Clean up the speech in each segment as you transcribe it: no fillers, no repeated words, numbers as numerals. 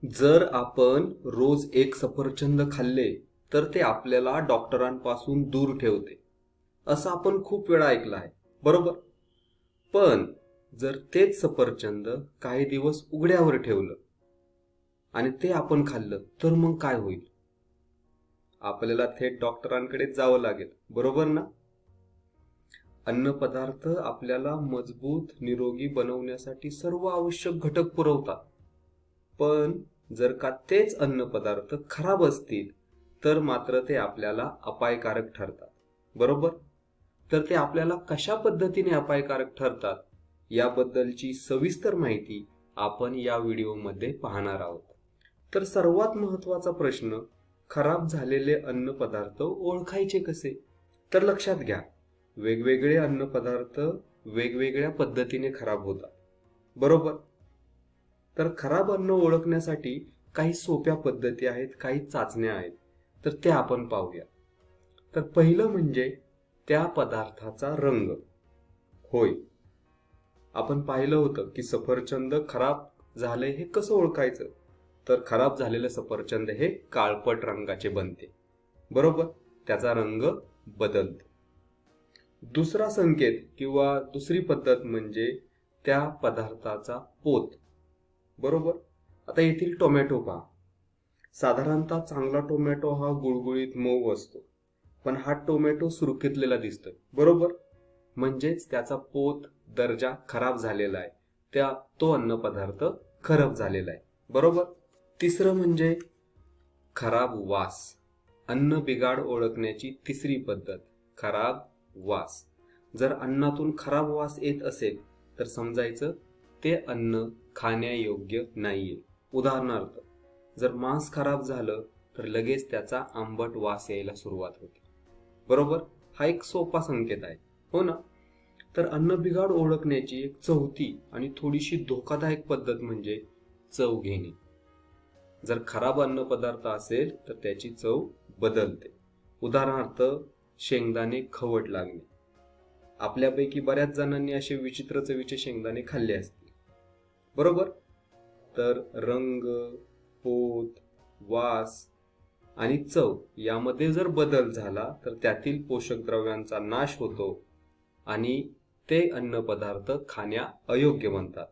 जर आपण रोज एक सफरचंद खाल्ले तर ते आपल्याला डॉक्टरांपासून दूर ठेवते, असं आपण खूप वेळा ऐकलं आहे, बरोबर? पण जर तेच सफरचंद काही दिवस उघड्यावर ठेवलं आणि ते आपण खाल्लं तर मग काय होईल? आपल्याला थेट डॉक्टरांकडे जावं लागेल, बरोबर ना? अन्नपदार्थ आपल्याला मजबूत निरोगी बनवण्यासाठी सर्व आवश्यक घटक पुरवतात. पण जर का तेच अन्नपदार्थ खराब असतील तर मात्र ते आपल्याला अपायकारक ठरतात, बरोबर? तर ते आपल्याला कशा पद्धतीने अपायकारक ठरतात याबद्दलची सविस्तर माहिती आपण या व्हिडिओमध्ये पाहणार आहोत. तर सर्वात महत्त्वाचा प्रश्न, खराब झालेले अन्नपदार्थ ओळखायचे कसे? तर लक्षात घ्या, वेगवेगळे अन्नपदार्थ वेगवेगळ्या पद्धतीने खराब होतात, बरोबर? तर खराब अन्न ओळखण्यासाठी काही सोप्या पद्धती आहेत, काही चाचण्या आहेत, तर त्या आपण पाहूया. तर पहिलं म्हणजे त्या पदार्थाचा रंग. होय, आपण पाहिलं होतं की सफरचंद खराब झाले हे कसं ओळखायचं? तर खराब झालेलं सफरचंद हे काळपट रंगाचे बनते, बरोबर? त्याचा रंग बदलतो. दुसरा संकेत किंवा दुसरी पद्धत म्हणजे त्या पदार्थाचा पोत, बरोबर? आता येथील टोमॅटो पहा. साधारणतः चांगला टोमॅटो हा गुळगुळीत मऊ असतो, पण हा टोमॅटो सुरकुतलेला दिसतोय, बरोबर? म्हणजेच त्याचा पोत दर्जा खराब झालेला आहे, तो अन्नपदार्थ खराब झालेला आहे, बरोबर? तिसरं म्हणजे खराब वास. अन्न बिघाड ओळखण्याची तिसरी पद्धत, खराब वास. जर अन्नातून खराब वास येत असेल तर समजायचं ते अन्न खाण्यायोग्य नाहीये. उदाहरणार्थ, जर मांस खराब झालं तर लगेच त्याचा आंबट वास यायला सुरुवात होते, बरोबर? हा एक सोपा संकेत आहे, हो ना? तर अन्न बिघाड ओळखण्याची एक चौथी आणि थोडीशी धोकादायक पद्धत म्हणजे चव घेणे. जर खराब अन्नपदार्थ असेल तर त्याची चव बदलते. उदाहरणार्थ, शेंगदाणे खवट लागणे. आपल्यापैकी बऱ्याच जणांनी असे विचित्र चवीचे शेंगदाणे खाल्ले असतील, बरोबर? तर रंग, पोत, वास आणि चव यामध्ये जर बदल झाला तर त्यातील पोषक द्रव्यांचा नाश होतो आणि ते अन्नपदार्थ खाण्या अयोग्य बनतात.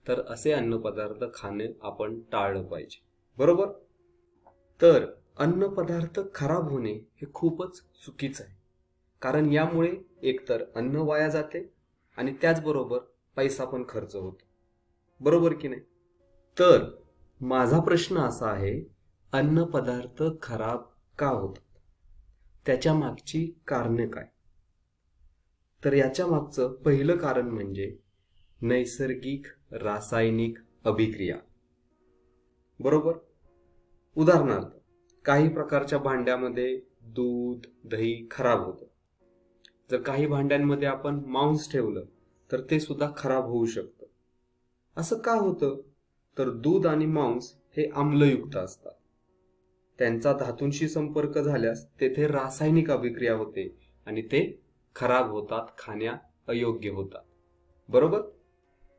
तर असे अन्नपदार्थ खाणे आपण टाळलं पाहिजे, बरोबर? तर अन्नपदार्थ खराब होणे हे खूपच चुकीचं आहे, कारण यामुळे एकतर अन्न वाया जाते आणि त्याचबरोबर पैसा पण खर्च होतो, बरोबर की नाही? तर माझा प्रश्न असा आहे, अन्नपदार्थ खराब का होतात? त्याच्या मागची कारणे काय? तर याच्या मागचं पहिलं कारण म्हणजे नैसर्गिक रासायनिक अभिक्रिया, बरोबर? उदाहरणार्थ, काही प्रकारच्या भांड्यामध्ये दूध, दही खराब होतं. जर काही भांड्यांमध्ये आपण मांस ठेवलं तर ते सुद्धा खराब होऊ शकतं. असं का होतं? तर दूध आणि मांस हे आम्लयुक्त असतात. त्यांचा धातूंशी संपर्क झाल्यास तेथे रासायनिक अभिक्रिया होते आणि ते खराब होतात, खाण्या अयोग्य होतात, बरोबर?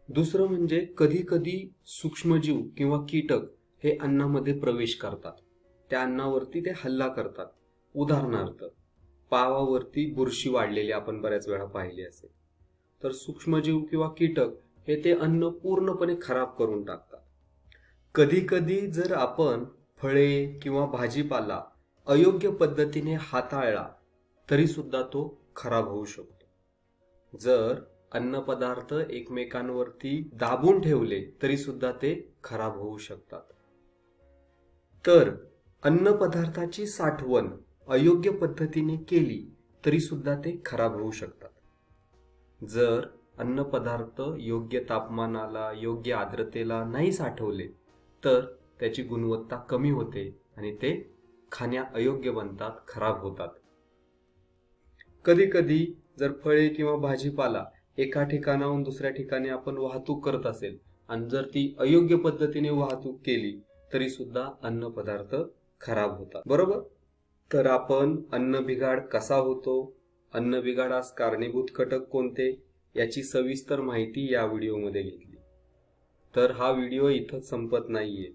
दुसरं म्हणजे कधी कधी सूक्ष्मजीव किंवा कीटक हे अन्नामध्ये प्रवेश करतात. त्या अन्नावरती ते हल्ला करतात. उदाहरणार्थ, पावावरती बुरशी वाढलेली आपण बऱ्याच वेळा पाहिली असेल. तर सूक्ष्मजीव किंवा कीटक हे ते अन्न पूर्णपणे खराब करून टाकतात. कधी कधी जर आपण फळे किंवा भाजीपाला अयोग्य पद्धतीने हाताळला तरी सुद्धा तो खराब होऊ शकतो. जर अन्नपदार्थ एकमेकांवरती दाबून ठेवले तरी सुद्धा ते खराब होऊ शकतात. तर अन्नपदार्थाची साठवण अयोग्य पद्धतीने केली तरी सुद्धा ते खराब होऊ शकतात. जर अन्नपदार्थ योग्य तापमानाला, योग्य आर्द्रतेला नाही साठवले तर त्याची गुणवत्ता कमी होते आणि ते खाण्या अयोग्य बनतात, खराब होतात. कधी कधी जर फळे किंवा भाजीपाला एका ठिकाणाहून दुसऱ्या ठिकाणी आपण वाहतूक करत असेल आणि जर ती अयोग्य पद्धतीने वाहतूक केली तरी सुद्धा अन्न पदार्थ खराब होतात, बरोबर? तर आपण अन्न बिघाड कसा होतो, अन्न बिघाडास कारणीभूत घटक कोणते याची सविस्तर माहिती या व्हिडिओमध्ये घेतली. तर हा व्हिडिओ इथंच संपत नाहीये.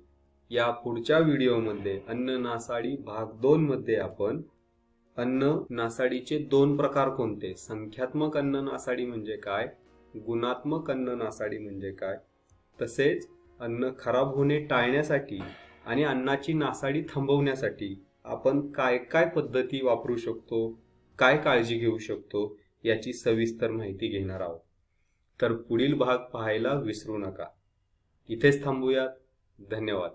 या पुढच्या व्हिडिओमध्ये अन्न नासाडी भाग 2 मध्ये आपण अन्न नासाडीचे 2 प्रकार कोणते, संख्यात्मक अन्न नासाडी म्हणजे काय, गुणात्मक अन्न नासाडी म्हणजे काय, तसेच अन्न खराब होणे टाळण्यासाठी आणि अन्नाची नासाडी थांबवण्यासाठी आपण काय काय पद्धती वापरू शकतो, काय काळजी घेऊ शकतो याची सविस्तर माहिती घेणार आहोत. तर पुढील भाग पाहायला विसरू नका. इथेच थांबूयात. धन्यवाद.